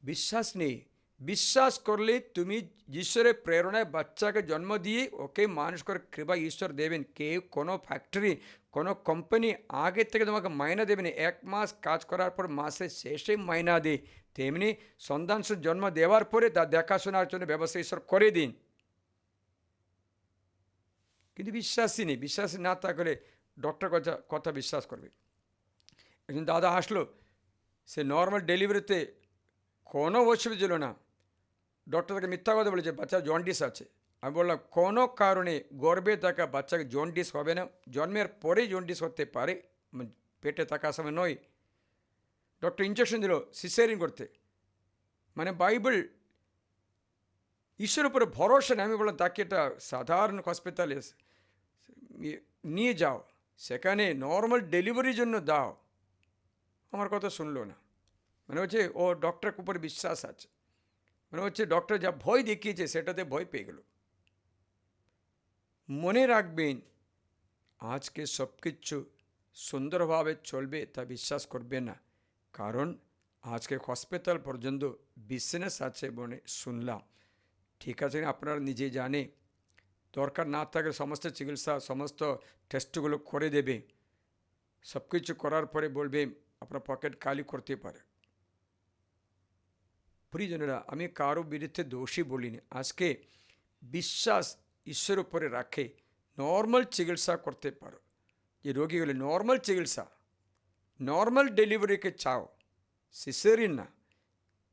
বিশ্বাস নেই। বিশ্বাস করলে তুমি ঈশ্বরের প্রেরণায় বাচ্চাকে জন্ম দিয়ে ওকে মানুষ করে কৃপা ঈশ্বর দেবেন। কেউ কোনো ফ্যাক্টরি, কোনো কোম্পানি আগে থেকে তোমাকে মাইনা দেবে না। 1 মাস কাজ করার পর মাসের শেষে মাইনা দেয়, তেমনি সন্তান জন্ম দেওয়ার পরে তার দেখাশোনার জন্য ব্যবস্থা ঈশ্বর করে দিন। কিন্তু বিশ্বাসী নেই। বিশ্বাসী না থাকলে ডক্টর কথা বিশ্বাস করবে। একজন দাদা আসলো, সে নর্মাল ডেলিভারিতে কোনো অসুবিধা ছিল না, ডক্টর তাকে মিথ্যা কথা বলেছে বাচ্চার জন্ডিস আছে। আমি বললাম কোনো কারণে গর্ভে থাকা বাচ্চাকে জন্ডিস হবে না, জন্মের পরেই জন্ডিস হতে পারে, পেটে থাকার সময় নয়। ডক্টর ইঞ্জেকশন দিল সিসেরিয়ান করতে, মানে বাইবেল ঈশ্বরের উপরে ভরসা নেই। আমি বললাম তাকে একটা সাধারণ হসপিটালে নিয়ে যাও, সেখানে নর্মাল ডেলিভারির জন্য দাও। আমার কথা শুনলো না। মানে হচ্ছে ও ডক্টরের উপরে বিশ্বাস আছে, মানে হচ্ছে ডক্টর যা ভয় দেখিয়েছে সেটাতে ভয় পেয়ে গেল। মনে রাখবেন, আজকে সব কিছু সুন্দরভাবে চলবে তা বিশ্বাস করবে না, কারণ আজকে হসপিটাল পর্যন্ত বিজনেস আছে বলে শুনলাম। ঠিক আছে, আপনারা নিজে জানে, দরকার না থাকলে সমস্ত চিকিৎসা, সমস্ত টেস্টগুলো করে দেবে। সব কিছু করার পরে বলবে আপনার পকেট খালি করতে পারে। প্রিয়জনেরা, আমি কারো বিরুদ্ধে দোষী বলিনি। আজকে বিশ্বাস ঈশ্বরের উপরে রাখে নর্মাল চিকিৎসা করতে পারো। যে রোগী হলে নর্মাল চিকিৎসা, নর্মাল ডেলিভারিকে চাও, সিসেরিয়ান না।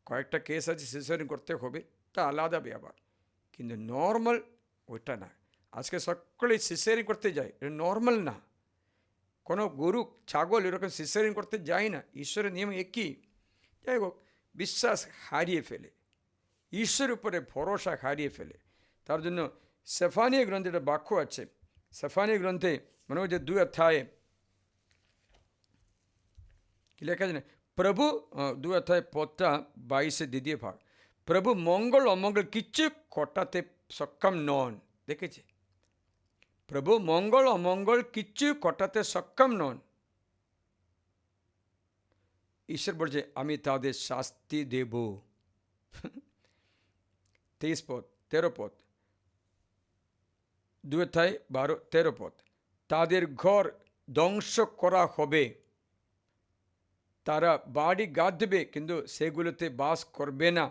কয়েকটা কেস আছে সিসেরিয়ান করতে হবে, তা আলাদা ব্যাপার, কিন্তু নর্মাল ওইটা না। আজকে সকলেই সিসেরিয়ান করতে যায়, এটা নর্মাল না। কোনো গরু ছাগল এরকম সিসেরিয়ান করতে যায় না, ঈশ্বরের নিয়ম একই। যাই হোক, বিশ্বাস হারিয়ে ফেলে, ঈশ্বরের উপরে ভরসা হারিয়ে ফেলে। তার জন্য সেফানীয় গ্রন্থে একটা বাক্য আছে, সেফানীয় গ্রন্থে মনে হচ্ছে 2 অধ্যায়ে কি লেখা আছে না, প্রভু 2 অধ্যায় 22 দ্বিতীয় ভাগ, প্রভু মঙ্গল অমঙ্গল কিচ্ছু ঘটাতে সক্ষম নন। দেখেছে, প্রভু মঙ্গল অমঙ্গল কিচ্ছু ঘটাতে সক্ষম নন। ঈশ্বর বলছে আমি তাদের শাস্তি দেব। 23 পদ 13 পদ, 2 অধ্যায় 12-13 পদ, তাদের ঘর ধ্বংস করা হবে, তারা বাড়ি গাঁথবে কিন্তু সেগুলোতে বাস করবে না,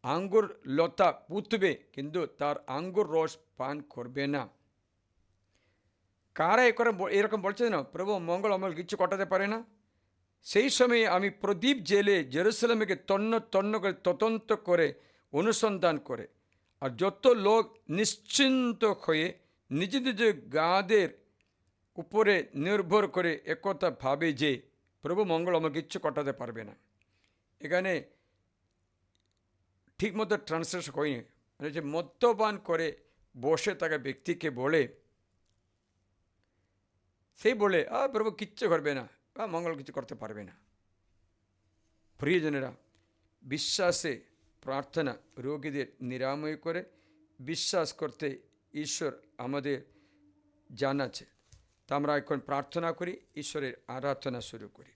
আঙ্গুর লতা পুঁতবে কিন্তু তার আঙ্গুর রস পান করবে না। কারা এরকম বলছে না, প্রভু মঙ্গল অমঙ্গল কিছু ঘটাতে পারে না? সেই সময়ে আমি প্রদীপ জেলে জেরুসালেমকে তন্ন তন্ন করে তদন্ত করে অনুসন্ধান করে, আর যত লোক নিশ্চিন্ত হয়ে নিজ নিজ গাদের উপরে নির্ভর করে একথা ভাবে যে প্রভু মঙ্গল অমঙ্গল কিচ্ছু ঘটাতে পারবে না। এখানে ঠিকমতো ট্রান্সলেশন হয়নি, মানে যে মদ্যপান করে বসে থাকা ব্যক্তিকে বলে, সেই বলে প্রভু কিচ্ছু করবে না, মঙ্গল কিছু করতে পারবে না। প্রিয়জনেরা, বিশ্বাসে প্রার্থনা রোগীদের নিরাময় করে। বিশ্বাস করতে ঈশ্বর আমাদের জানাচ্ছে। তা আমরা এখন প্রার্থনা করি, ঈশ্বরের আরাধনা শুরু করি।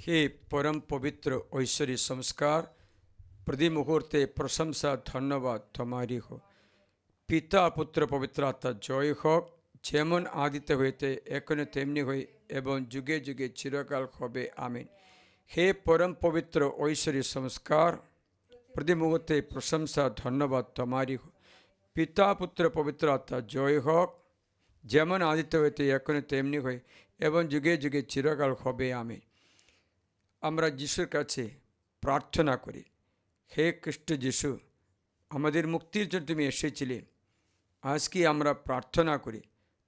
হে পরম পবিত্র ঐশ্বরিক সংস্কার, প্রতি মুহূর্তে প্রশংসা ধন্যবাদ তোমারই হোক। পিতা পুত্র পবিত্র আত্মা জয় হোক, যেমন আদিতে হইতে এখনো তেমনি হই এবং যুগে যুগে চিরকাল হবে, আমিন। হে পরম পবিত্র ঐশ্বরিক সংস্কার, প্রতি মুহূর্তে প্রশংসা ধন্যবাদ তোমারই হোক। পিতা পুত্র পবিত্র আত্মা জয় হোক, যেমন আদিতে হইতে এখনো তেমনি হই এবং যুগে যুগে চিরকাল হবে, আমিন। আমরা যিশুর কাছে প্রার্থনা করি, হে খ্রিস্ট যিশু, আমাদের মুক্তির জন্য তুমি এসেছিলে। আজকে আমরা প্রার্থনা করি,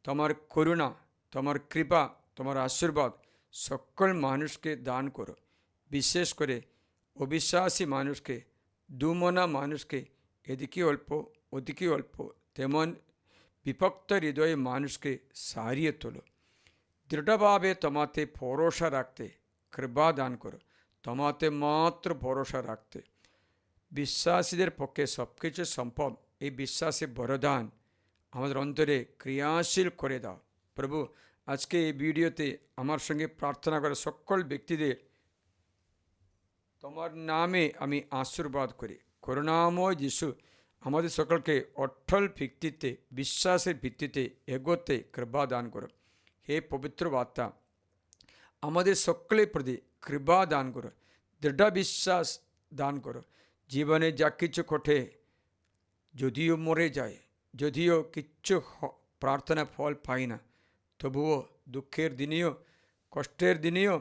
তোমার করুণা, তোমার কৃপা, তোমার আশীর্বাদ সকল মানুষকে দান করো। বিশেষ করে অবিশ্বাসী মানুষকে, দুমনা মানুষকে, এদিকে অল্প ওদিকে অল্প, তেমন বিভক্ত হৃদয়ে মানুষকে সারিয়ে তোলো। দৃঢ়ভাবে তোমাতে ভরসা রাখতে কৃপা দান করো, তোমাতে মাত্র ভরসা রাখতে। বিশ্বাসীদের পক্ষে সব কিছু সম্ভব, এই বিশ্বাসী বরদান আমাদের অন্তরে ক্রিয়াশীল করে দাও। প্রভু, আজকে এই ভিডিওতে আমার সঙ্গে প্রার্থনা করে সকল ব্যক্তিদের তোমার নামে আমি আশীর্বাদ করি। করুণাময় যিশু, আমাদের সকলকে অটল ভিত্তিতে, বিশ্বাসের ভিত্তিতে এগোতে কৃপা দান করো। হে পবিত্র বার্তা, আমাদের সকলের প্রতি কৃপা দান করো, দৃঢ় বিশ্বাস দান করো। জীবনে যা কিছু ঘটে, যদিও মরে যায়, যদিও কিচ্ছু প্রার্থনা ফল পাই না, তবুও দুঃখের দিনেও কষ্টের দিনেও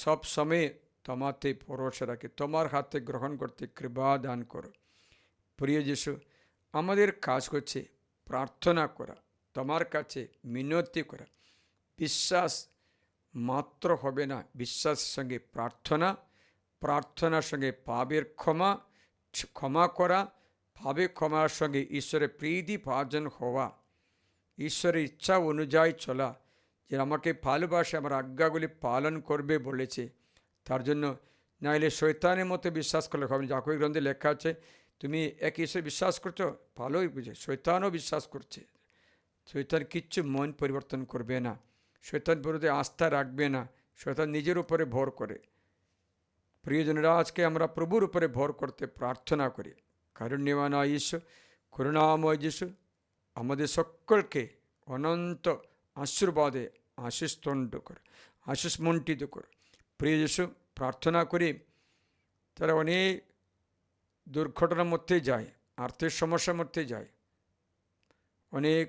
সব সময়ে তোমাতে ভরসা রাখে, তোমার হাতে গ্রহণ করতে কৃপা দান করো। প্রিয় যিশু, আমাদের কাজ করছে প্রার্থনা করা, তোমার কাছে মিনতি করা। বিশ্বাস মাত্র হবে না, বিশ্বাসের সঙ্গে প্রার্থনা, প্রার্থনার সঙ্গে পাপের ক্ষমা করা, পাপের ক্ষমার সঙ্গে ঈশ্বরের প্রীতি ভাজন হওয়া, ঈশ্বরের ইচ্ছা অনুযায়ী চলা। যে আমাকে ভালোবাসে, আমার আজ্ঞাগুলি পালন করবে বলেছে, তার জন্য নাইলে শয়তানের মতো বিশ্বাস করলে হবে। জাকব গ্রন্থে লেখা আছে, তুমি এক ঈশ্বরে বিশ্বাস করছো, ভালোই বুঝে, শয়তানও বিশ্বাস করছে। শয়তান কিচ্ছু মন পরিবর্তন করবে না, শয়তান বিরুদ্ধে আস্থা রাখবে না, শয়তান নিজের উপরে ভর করে। প্রিয়জনেরা, আজকে আমরা প্রভুর উপরে ভর করতে প্রার্থনা করি। কারুণ্যবান ঈশ্বর, করুণাময় যিশু, আমাদের সকলকে অনন্ত আশীর্বাদে আশীষদণ্ড করো, আশীষমণ্ডিত করো। প্রিয় যিশু, প্রার্থনা করি তারা অনেক দুর্ঘটনার মধ্যে যায়, আর্থিক সমস্যার মধ্যে যায়, অনেক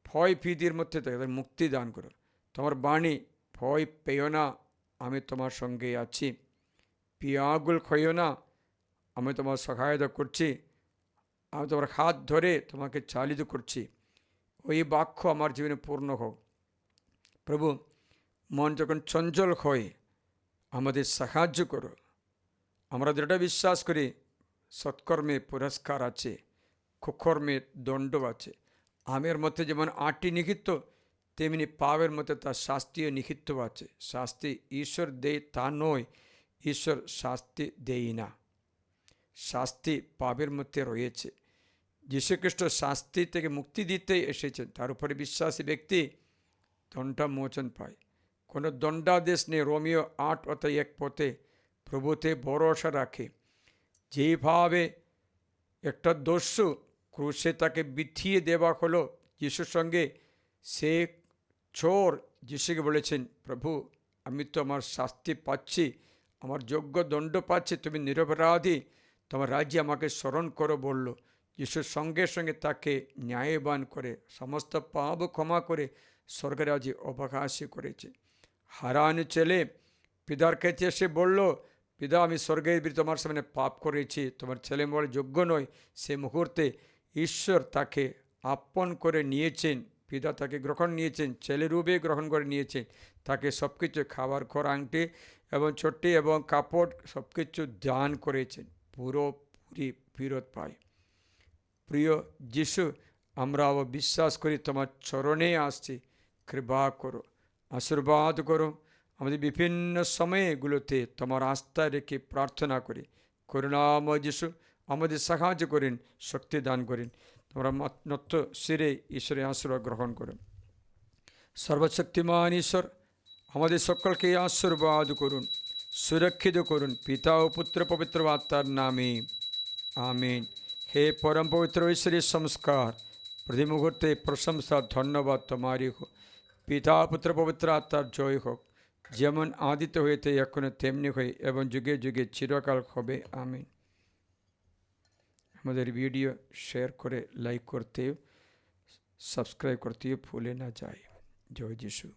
ভয় ভীতির মধ্যে তাদের মুক্তি দান করো। তোমার বাণী, ভয় পেও না, আমি তোমার সঙ্গে আছি, পিয়াগুল খইও না, আমি তোমার সহায়তা করছি, আমি তোমার হাত ধরে তোমাকে চালিত করছি। ওই বাক্য আমার জীবনে পূর্ণ হোক। প্রভু, মন যখন চঞ্চল হয়, আমাদের সাহায্য করো। আমরা দৃঢ় বিশ্বাস করি সৎকর্মে পুরস্কার আছে, কুকর্মে দণ্ড আছে। আমের মধ্যে যেমন আটি নিহিত, তেমনি পাপের মধ্যে তার শাস্তিও নিহিত আছে। শাস্তি ঈশ্বর দেয় তা নয়, ঈশ্বর শাস্তি দেয় না, শাস্তি পাপের মধ্যে রয়েছে। যীশুখ্রিস্ট শাস্তি থেকে মুক্তি দিতে এসেছেন, তার উপরে বিশ্বাসী ব্যক্তি দণ্ডামোচন পায়। কোনো দণ্ডাদেশ নেই। রোমিও 8:1 পথে প্রভুতে ভরসা রাখে। যেভাবে একটা দস্যু ক্রুশে তাকে বিঠিয়ে দেওয়া হলো যিশুর সঙ্গে, সে চোর যিশুকে বলেছেন, প্রভু, আমি তো আমার শাস্তি পাচ্ছি, আমার যোগ্য দণ্ড পাচ্ছি, তুমি নিরপরাধী, তোমার রাজ্যে আমাকে স্মরণ করো বলল। যিশুর সঙ্গে সঙ্গে তাকে ন্যায়বান করে সমস্ত পাপ ক্ষমা করে স্বর্গের রাজ্যে অবকাশী করেছে। হারানো ছেলে পিতার কাছে এসে বলল, পিতা, আমি স্বর্গের বিরুদ্ধে তোমার সামনে পাপ করেছি, তোমার ছেলে বলে যোগ্য নয়। সে মুহূর্তে ঈশ্বর তাকে আপন করে নিয়েছেন, পিতা তাকে গ্রহণ নিয়েছেন, ছেলেরূপে গ্রহণ করে নিয়েছেন, তাকে সব কিছু খাবার ঘর, আংটি এবং ছোট্টি এবং কাপড় সব কিছু দান করেছেন, পুরোপুরি ফেরত পায়। প্রিয় যিশু, আমরাও বিশ্বাস করি তোমার চরণে আসছি, কৃপা করো, আশীর্বাদ করো। আমাদের বিভিন্ন সময়গুলোতে তোমার আস্থা রেখে প্রার্থনা করি। করুণাময় যিশু, আমাদের সাহায্য করেন, শক্তি দান করেন। তোমরা নত শিরে ঈশ্বরের আশীর্বাদ গ্রহণ করো। সর্বশক্তিমান ঈশ্বর, আমাদের সকলকে আশীর্বাদ করুন। সুরক্ষিত করুন পিতা ও পুত্র পবিত্র আত্মার নামে আমিন। হে পরম পবিত্র ঐশ্বরিক সংস্কার, প্রতি মুহূর্তে প্রশংসা ধন্যবাদ তোমারই হোক। পিতা পুত্র পবিত্র আত্মার জয় হোক, যেমন আদিতে হইতে এখনো তেমনি হয়ে এবং যুগে যুগে চিরকাল হবে আমিন। আমাদের ভিডিও শেয়ার করে লাইক করতে, সাবস্ক্রাইব করতে ভুলে না যায়। জয় যিশু।